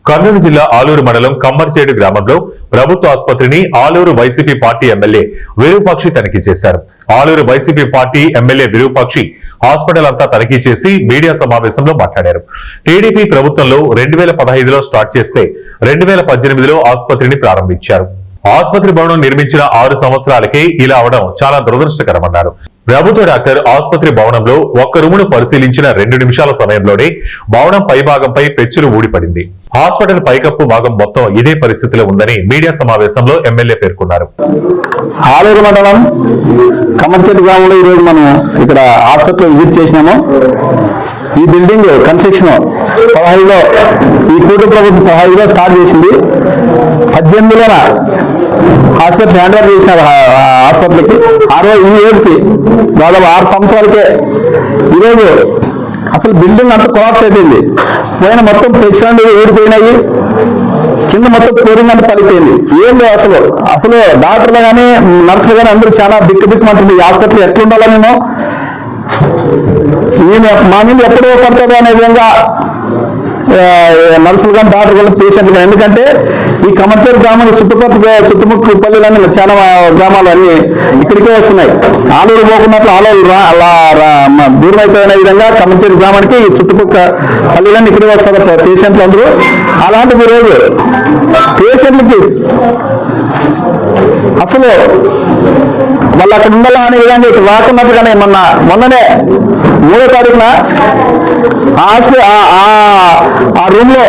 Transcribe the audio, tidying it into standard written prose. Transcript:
కర్నూలు జిల్లా ఆలూరు మండలం కమ్మర్చేడు గ్రామంలో ప్రభుత్వ ఆసుపత్రిని Aluru YCP party MLA Virupakshi తనిఖీ చేశారు. Aluru YCP party MLA Virupakshi hospital అంతా తనిఖీ చేసి మీడియా సమావేశంలో మాట్లాడారు. టీడీపీ ప్రభుత్వంలో 2015లో స్టార్ట్ చేస్తే 2018లో ఆసుపత్రిని ప్రారంభించారు. ఆసుపత్రి భవనం నిర్మించిన 6 సంవత్సరాలకే ఇలా అవడం చాలా దురదృష్టకరమన్నారు. ప్రభుత్వ డాక్టర్ ఆసుపత్రి భవనంలో ఒక్క రూమును పరిశీలించిన 2 నిమిషాల సమయంలోనే భవనం పైభాగంపై పెచ్చులు ఊడిపడింది. హాస్పిటల్ పైకప్పు భాగం మొత్తం ఇదే పరిస్థితిలో ఉందని మీడియా సమావేశంలో ఎమ్మెల్యే పేర్కొన్నారు. ఆలూరు మండలం కమ్మర్చేడు గ్రామంలో ఈరోజు మనం ఇక్కడ హాస్పిటల్ విజిట్ చేసినాము. ఈ బిల్డింగ్ కన్స్ట్రక్షన్ 15లో ఈ కూటమి ప్రభుత్వం 15లో స్టార్ట్ చేసింది. 18లోన హాస్పిటల్ హ్యాండ్ ఓవర్ చేసినారు హాస్పిటల్కి. ఈ రోజుకి దాదాపు 6 సంవత్సరాలకే ఈరోజు అసలు బిల్డింగ్ అంతా కొలాప్స్ అయిపోయింది. పైన మొత్తం పెచ్చులు ఊడిపోయినాయి, కింద మొత్తం ఫ్లోరింగ్ అంతా పలిపోయింది. ఏం లేదు అసలు డాక్టర్లు కానీ నర్సులు కానీ అందరూ చాలా బిక్కుమంటుంది. ఈ హాస్పిటల్ ఎట్లుండాలో మేము మా మీద ఎప్పుడో పడుతుందో అనే విధంగా నర్సులు కానీ డాక్టర్ కానీ పేషెంట్లు కానీ. ఎందుకంటే ఈ కమ్మర్చేడు గ్రామాలు చుట్టుముట్టు పల్లెలన్నీ చాలా గ్రామాలు అన్ని ఇక్కడికే వస్తున్నాయి. ఆలూరు పోకున్నట్లు ఆలూరు దూరం అయిపోయిన విధంగా కమ్మర్చేడు గ్రామానికి ఈ చుట్టుపక్కల పల్లెలన్నీ ఇక్కడే వస్తారు పేషెంట్లు అందరూ. అలాంటిది ఈరోజు పేషెంట్లకి అసలు వాళ్ళు అక్కడ ఉండాలా అనే విధంగా ఇక్కడ రాకున్నట్టుగానే మొన్ననే 3వ తారీఖున ఆ రూమ్ లో